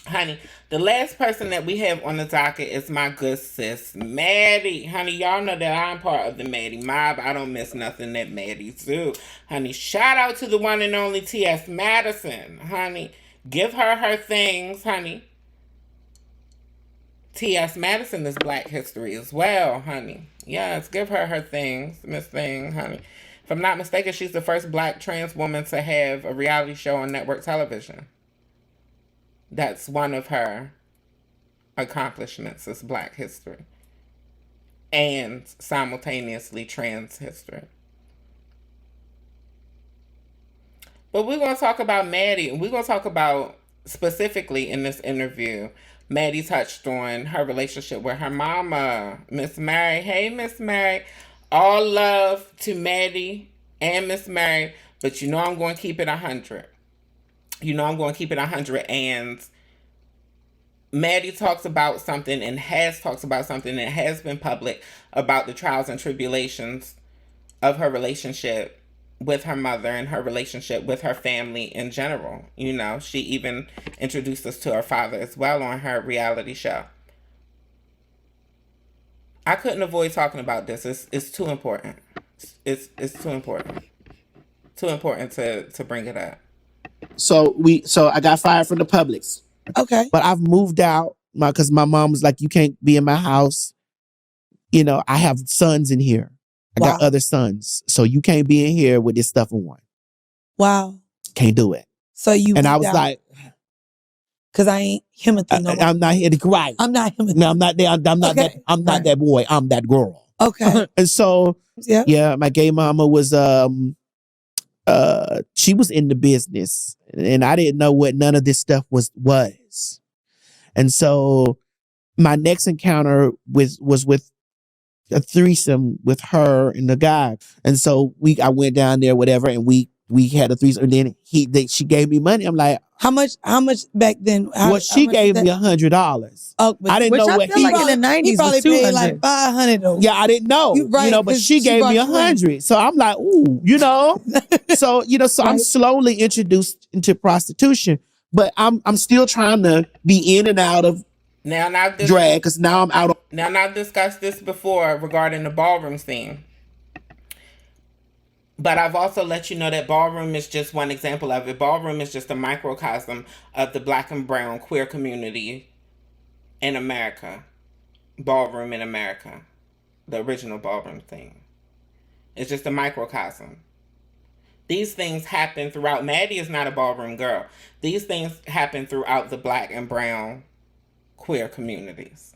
Honey, the last person that we have on the docket is my good sis, Maddie. Honey, y'all know that I'm part of the Maddie mob. I don't miss nothing that Maddie do. Honey, shout out to the one and only T.S. Madison. Honey, give her things, honey. T.S. Madison is Black History as well, honey. Yes, give her things, Miss Thing, honey. If I'm not mistaken, she's the first Black trans woman to have a reality show on network television. That's one of her accomplishments is Black history and simultaneously trans history. But we're going to talk about Maddie. We're going to talk about specifically in this interview. Maddie touched on her relationship with her mama, Miss Mary. Hey, Miss Mary. All love to Maddie and Miss Mary, but you know I'm going to keep it 100. You know I'm going to keep it 100. And Maddie talks about something and has talked about something that has been public about the trials and tribulations of her relationship with her mother and her relationship with her family in general. You know, she even introduced us to her father as well on her reality show. I couldn't avoid talking about this. It's too important. It's too important. Too important to bring it up. So I got fired from the Publix. Okay. But I've moved out because my mom was like, you can't be in my house. You know, I have sons in here. I got other sons. So you can't be in here with this stuff on. Wow. Can't do it. So you and I was like, because I ain't Timothy no more. I'm not here to right. I'm not Timothy. No, I'm not there. I'm not that. I'm not that boy. I'm that girl. Okay. And so yeah, my gay mama was she was in the business, and I didn't know what none of this stuff was. And so my next encounter was with a threesome with her and the guy. And so I went down there, whatever, and we had a threesome. And then she gave me money. I'm like, how much back then? She gave me $100. Oh, I didn't know what he like in the 90s. He probably paid like $500 though. Yeah, I didn't know. But she gave me $100. So I'm like, ooh, So I'm slowly introduced into prostitution, but I'm still trying to be in and out of drag because now I'm out of. Now, I've discussed this before regarding the ballroom scene. But I've also let you know that ballroom is just one example of it. Ballroom is just a microcosm of the Black and brown queer community in America. Ballroom in America. The original ballroom thing. It's just a microcosm. These things happen throughout. Maddie is not a ballroom girl. These things happen throughout the Black and brown queer communities.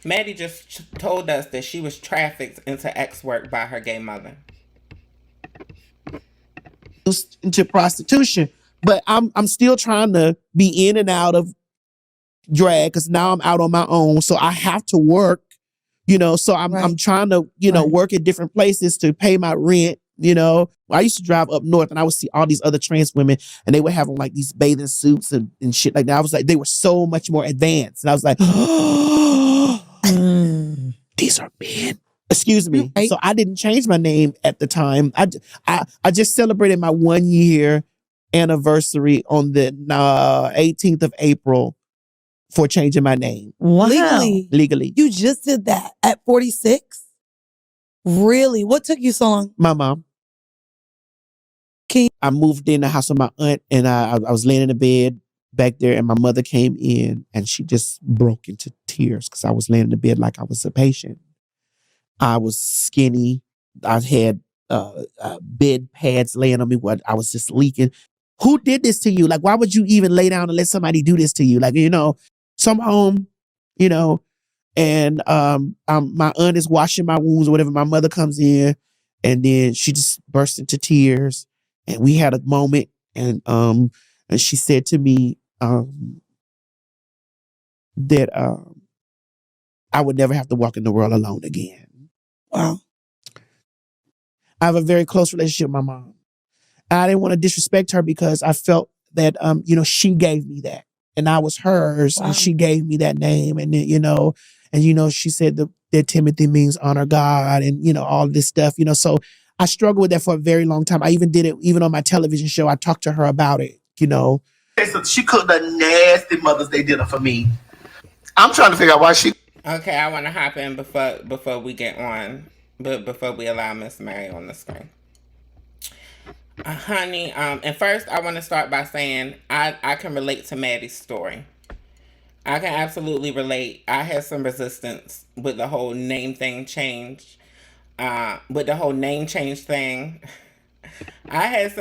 Maddie just told us that she was trafficked into X work by her gay mother. Into prostitution, but I'm still trying to be in and out of drag because now I'm out on my own, so I have to work. So I'm trying to work at different places to pay my rent. I used to drive up north and I would see all these other trans women and they would have on like these bathing suits and shit like that. I was like, they were so much more advanced, and I was like, these are men. Excuse me. Right. So I didn't change my name at the time. I just celebrated my 1 year anniversary on the 18th of April for changing my name. Wow. Legally. You just did that at 46? Really? What took you so long? My mom. I moved in the house with my aunt, and I was laying in the bed back there, and my mother came in and she just broke into tears because I was laying in the bed like I was a patient. I was skinny. I had bed pads laying on me. I was just leaking. Who did this to you? Like, why would you even lay down and let somebody do this to you? Like, so I'm home, and my aunt is washing my wounds or whatever. My mother comes in and then she just burst into tears, and we had a moment, and she said to me that I would never have to walk in the world alone again. Wow. I have a very close relationship with my mom. I didn't want to disrespect her because I felt that, she gave me that and I was hers. Wow. And she gave me that name. And then, she said that Timothy means honor God and, all this stuff, so I struggled with that for a very long time. I even did it, even on my television show. I talked to her about it, So she cooked a nasty Mother's Day dinner for me. I'm trying to figure out why she. Okay, I want to hop in before we get on, but before we allow Miss Mary on the screen. Honey, and first I want to start by saying I can relate to Maddie's story. I can absolutely relate. I had some resistance with the whole name thing change. With the whole name change thing. I had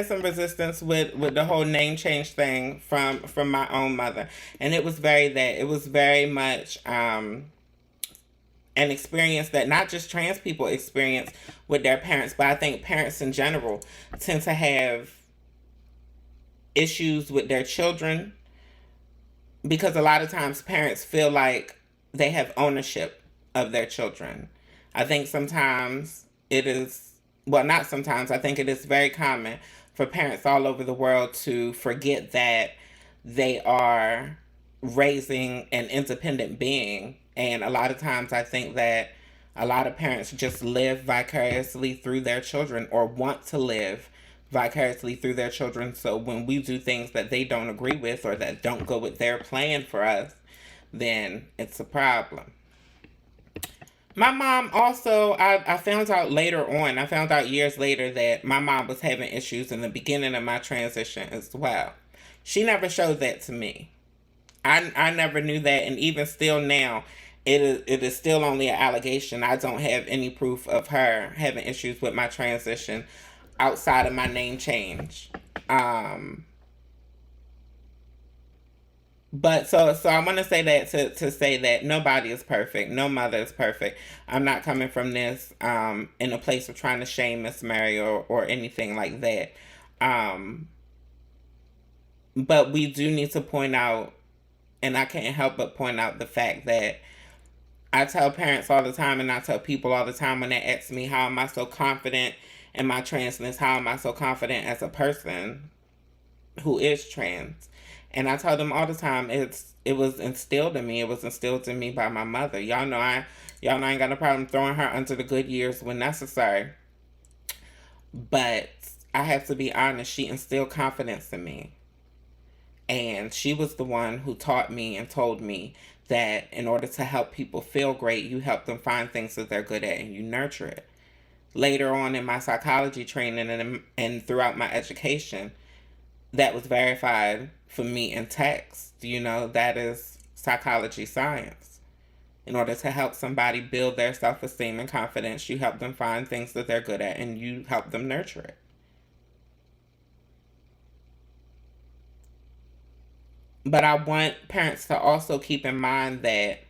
some resistance with the whole name change thing from my own mother. And it was very much an experience that not just trans people experience with their parents, but I think parents in general tend to have issues with their children because a lot of times parents feel like they have ownership of their children. I think sometimes it is, well, not sometimes, I think it is very common for parents all over the world to forget that they are raising an independent being. And a lot of times I think that a lot of parents just live vicariously through their children or want to live vicariously through their children. So when we do things that they don't agree with or that don't go with their plan for us, then it's a problem. My mom also, I found out later on, I found out years later that my mom was having issues in the beginning of my transition as well. She never showed that to me. I never knew that, and even still now, it is still only an allegation. I don't have any proof of her having issues with my transition outside of my name change. Um, but so I want to say that to say that nobody is perfect, no mother is perfect. I'm not coming from this in a place of trying to shame Miss Mary or anything like that. Um, but we do need to point out, and I can't help but point out the fact that I tell parents all the time, and I tell people all the time when they ask me, how am I so confident in my transness? How am I so confident as a person who is trans? And I tell them all the time, it was instilled in me. It was instilled in me by my mother. Y'all know I ain't got no problem throwing her under the good years when necessary. But I have to be honest, she instilled confidence in me. And she was the one who taught me and told me that in order to help people feel great, you help them find things that they're good at and you nurture it. Later on in my psychology training and throughout my education, that was verified for me in text. That is psychology science. In order to help somebody build their self-esteem and confidence, you help them find things that they're good at and you help them nurture it. But I want parents to also keep in mind that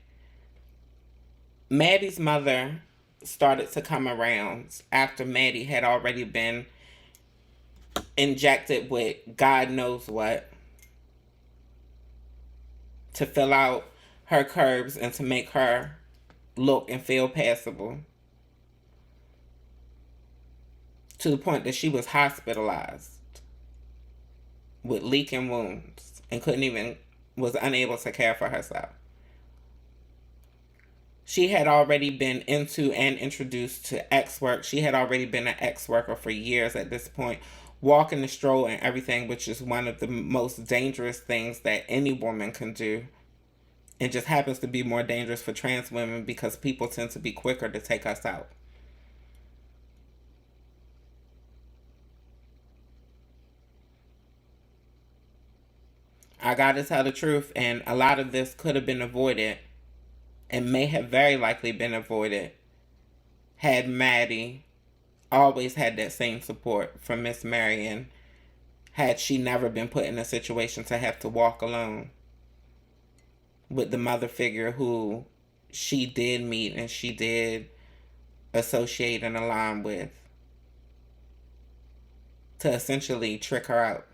Maddie's mother started to come around after Maddie had already been injected with God knows what to fill out her curves and to make her look and feel passable, to the point that she was hospitalized with leaking wounds and was unable to care for herself. She had already been into and introduced to X work. She had already been an X worker for years at this point, walking the stroll and everything, which is one of the most dangerous things that any woman can do. It just happens to be more dangerous for trans women because people tend to be quicker to take us out. I gotta tell the truth, and a lot of this could have been avoided and may have very likely been avoided had Maddie always had that same support from Miss Marion, had she never been put in a situation to have to walk alone with the mother figure who she did meet and she did associate and align with to essentially trick her out,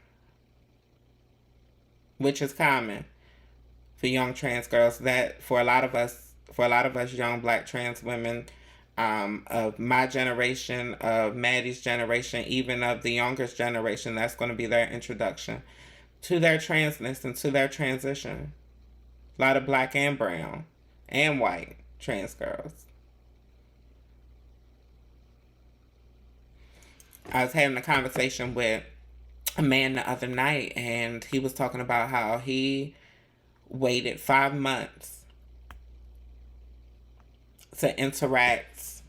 which is common for young trans girls. That for a lot of us young black trans women of my generation, of Maddie's generation, even of the youngest generation, that's going to be their introduction to their transness and to their transition. A lot of black and brown and white trans girls. I was having a conversation with a man the other night, and he was talking about how he waited 5 months to interact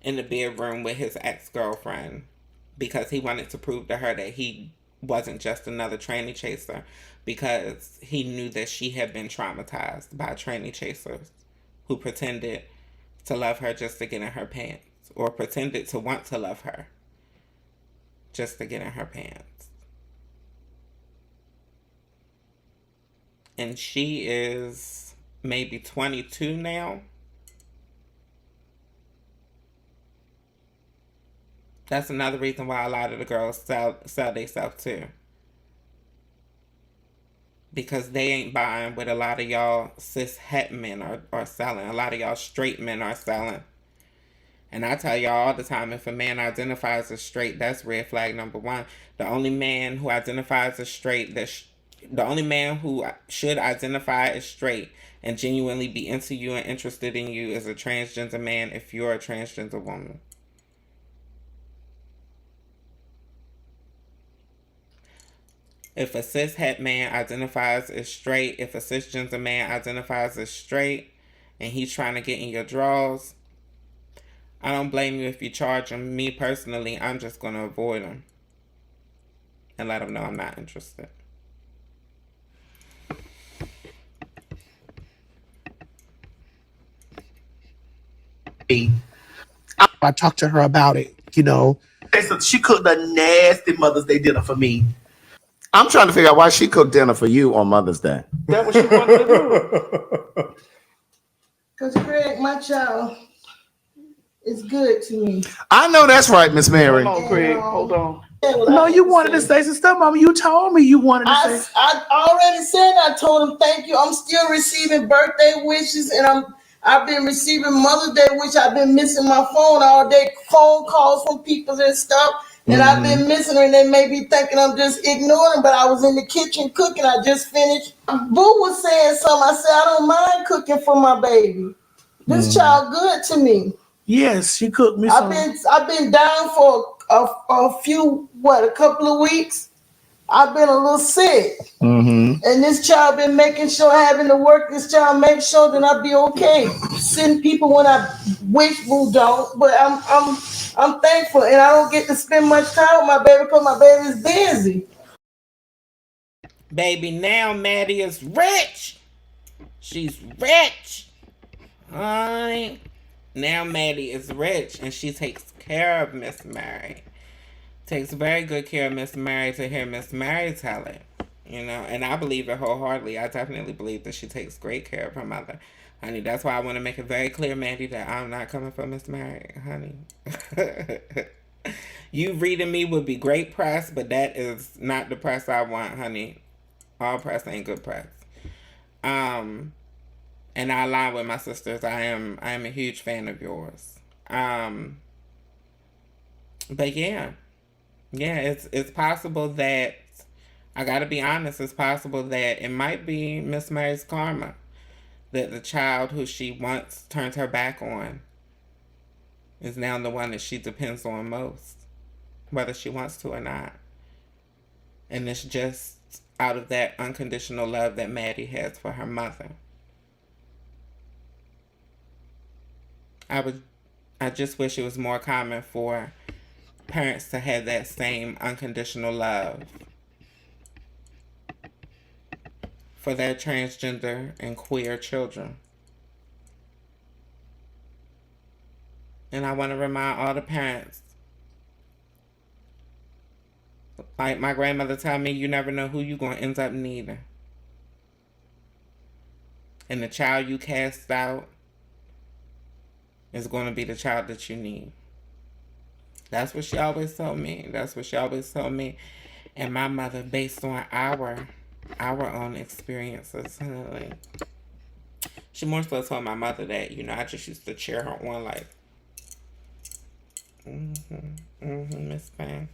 in the bedroom with his ex-girlfriend because he wanted to prove to her that he wasn't just another tranny chaser, because he knew that she had been traumatized by tranny chasers who pretended to love her just to get in her pants, or pretended to want to love her just to get in her pants. And she is maybe 22 now. That's another reason why a lot of the girls sell themselves too. Because they ain't buying what a lot of y'all cis het men are selling. A lot of y'all straight men are selling. And I tell y'all all the time, if a man identifies as straight, that's red flag number one. The only man who identifies as straight, the only man who should identify as straight and genuinely be into you and interested in you is a transgender man if you're a transgender woman. If a cis het man identifies as straight, if a cisgender man identifies as straight, and he's trying to get in your drawers, I don't blame you if you charge him. Me personally, I'm just going to avoid him and let him know I'm not interested. I talked to her about it, you know. She cooked a nasty Mother's Day dinner for me. I'm trying to figure out why she cooked dinner for you on Mother's Day. That's what she wanted to do. Because Craig, my child, is good to me. I know that's right, Miss Mary. Hold on, Craig. Hold on. No, you wanted to say some stuff, Mama. You told me you wanted to say. I already said, I told him thank you. I'm still receiving birthday wishes, and I've been receiving Mother's Day wishes. I've been missing my phone all day, phone calls from people and stuff. And I've been missing her, and they may be thinking I'm just ignoring them, but I was in the kitchen cooking. I just finished. Boo was saying something. I said, I don't mind cooking for my baby. This child good to me. Yes, she cooked me I've some. been down for a couple of weeks. I've been a little sick. And this child been making sure, having to work this child, make sure that I be okay. Send people when I wish Boo don't, but I'm thankful, and I don't get to spend much time with my baby because my baby is busy. Baby, now Maddie is rich. She's rich. Alright. Now Maddie is rich, and she takes care of Miss Mary. Takes very good care of Miss Mary to hear Miss Mary tell it. You know, and I believe it wholeheartedly. I definitely believe that she takes great care of her mother. Honey, that's why I want to make it very clear, Maddie, that I'm not coming for Miss Mary, honey. You reading me would be great press, but that is not the press I want, honey. All press ain't good press. And I align with my sisters. I am a huge fan of yours. But yeah, it's possible that, I gotta be honest, it's possible that it might be Miss Mary's karma, that the child who she once turned her back on is now the one that she depends on most, whether she wants to or not. And it's just out of that unconditional love that Maddie has for her mother. I just wish it was more common for parents to have that same unconditional love for their transgender and queer children. And I want to remind all the parents, like my grandmother told me, you never know who you're going to end up needing. And the child you cast out is going to be the child that you need. That's what she always told me. That's what she always told me. And my mother, based on our own experiences. Like, she more so told my mother that, you know, I just used to cheer her on like, Miss Payne.